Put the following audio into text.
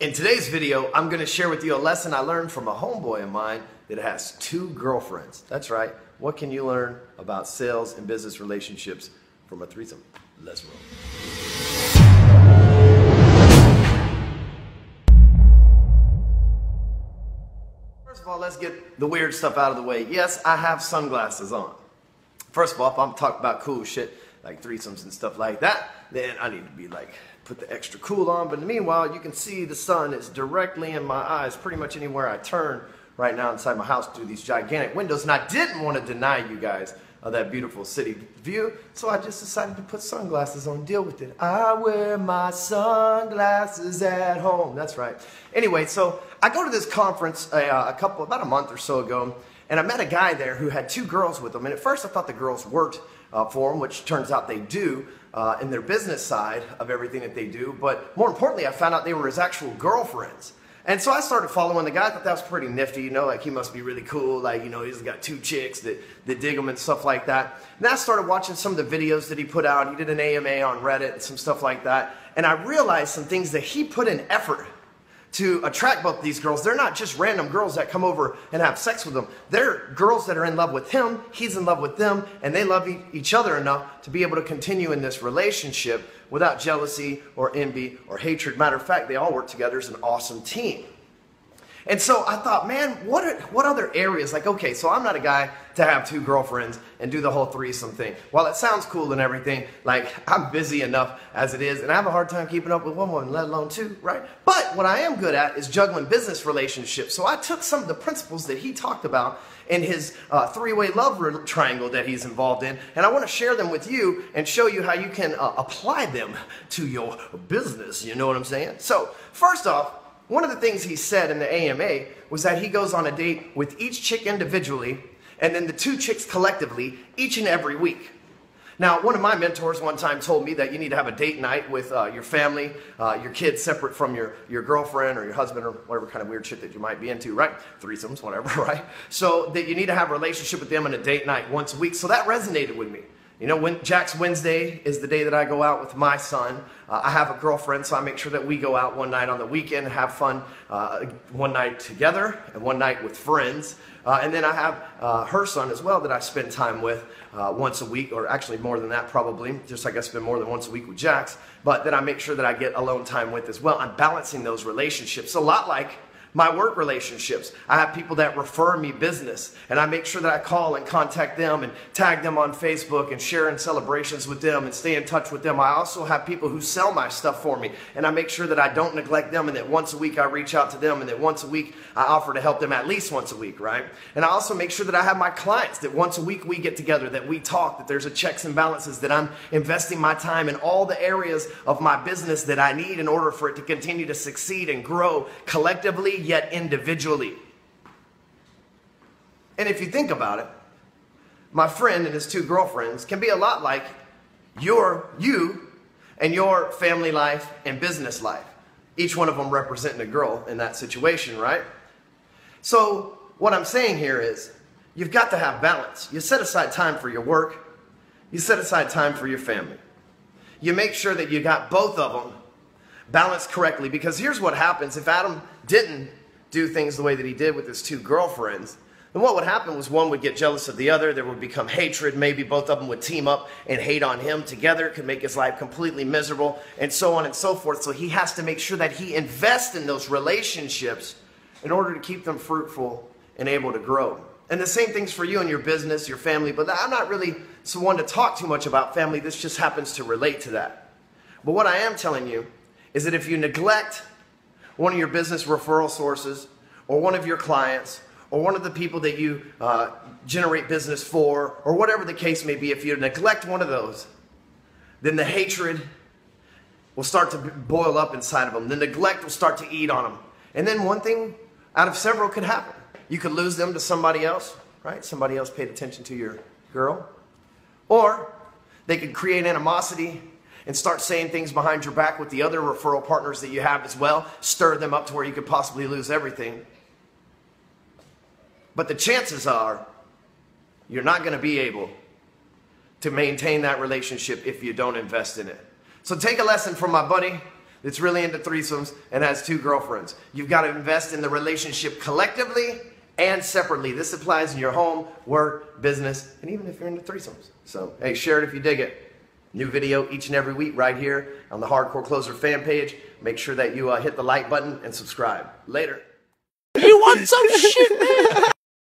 In today's video, I'm going to share with you a lesson I learned from a homeboy of mine that has 2 girlfriends. That's right. What can you learn about sales and business relationships from a threesome? Let's roll. First of all, let's get the weird stuff out of the way. Yes, I have sunglasses on. First of all, if I'm talking about cool shit like threesomes and stuff like that, then I need to be like, put the extra cool on. But meanwhile, you can see the sun is directly in my eyes pretty much anywhere I turn right now inside my house through these gigantic windows. And I didn't want to deny you guys that beautiful city view, so I just decided to put sunglasses on, deal with it. I wear my sunglasses at home. That's right. Anyway, so I go to this conference about a month or so ago, and I met a guy there who had 2 girls with him. And at first I thought the girls worked for him, which turns out they do in their business side of everything that they do. But more importantly, I found out they were his actual girlfriends. And so I started following the guy. I thought that was pretty nifty, you know, like he must be really cool. Like, you know, he's got 2 chicks that dig him and stuff like that. And I started watching some of the videos that he put out. He did an AMA on Reddit and some stuff like that. And I realized some things that he put in effort to attract both these girls. They're not just random girls that come over and have sex with him. They're girls that are in love with him, he's in love with them, and they love each other enough to be able to continue in this relationship without jealousy or envy or hatred. Matter of fact, they all work together as an awesome team. And so I thought, man, what other areas? Like, okay, so I'm not a guy to have 2 girlfriends and do the whole threesome thing. While it sounds cool and everything, like I'm busy enough as it is, and I have a hard time keeping up with one woman, let alone 2, right? But what I am good at is juggling business relationships. So I took some of the principles that he talked about in his 3-way love triangle that he's involved in, and I want to share them with you and show you how you can apply them to your business. You know what I'm saying? So first off, one of the things he said in the AMA was that he goes on a date with each chick individually and then the 2 chicks collectively each and every week. Now, one of my mentors one time told me that you need to have a date night with your family, your kids separate from your girlfriend or your husband or whatever kind of weird shit that you might be into, right? Threesomes, whatever, right? So that you need to have a relationship with them on a date night once a week. So that resonated with me. You know, when Jack's Wednesday is the day that I go out with my son. I have a girlfriend, so I make sure that we go out one night on the weekend, have fun one night together and one night with friends. And then I have her son as well that I spend time with once a week, or actually more than that probably, just like I spend more than once a week with Jack's, but then I make sure that I get alone time with as well. I'm balancing those relationships, a lot like my work relationships. I have people that refer me business, and I make sure that I call and contact them and tag them on Facebook and share in celebrations with them and stay in touch with them. I also have people who sell my stuff for me, and I make sure that I don't neglect them and that once a week I reach out to them and that once a week I offer to help them at least once a week, right? And I also make sure that I have my clients that once a week we get together, that we talk, that there's a checks and balances, that I'm investing my time in all the areas of my business that I need in order for it to continue to succeed and grow collectively yet individually. And if you think about it, my friend and his 2 girlfriends can be a lot like you and your family life and business life. Each one of them representing a girl in that situation, right? So what I'm saying here is you've got to have balance. You set aside time for your work. You set aside time for your family. You make sure that you got both of them balanced correctly, because here's what happens if Adam didn't do things the way that he did with his 2 girlfriends. And what would happen was one would get jealous of the other. There would become hatred. Maybe both of them would team up and hate on him together. It could make his life completely miserable, and so on and so forth. So he has to make sure that he invests in those relationships in order to keep them fruitful and able to grow. And the same thing's for you and your business, your family. But I'm not really someone to talk too much about family. This just happens to relate to that. But what I am telling you is that if you neglect one of your business referral sources, or one of your clients, or one of the people that you generate business for, or whatever the case may be, if you neglect one of those, then the hatred will start to boil up inside of them. The neglect will start to eat on them. And then one thing out of several could happen. You could lose them to somebody else, right? Somebody else paid attention to your girl. Or they could create animosity and start saying things behind your back with the other referral partners that you have as well, stir them up to where you could possibly lose everything. But the chances are you're not going to be able to maintain that relationship if you don't invest in it. So take a lesson from my buddy that's really into threesomes and has 2 girlfriends. You've got to invest in the relationship collectively and separately. This applies in your home, work, business, and even if you're into threesomes. So, hey, share it if you dig it. New video each and every week right here on the Hardcore Closer fan page. Make sure that you hit the like button and subscribe. Later. You want some shit, man?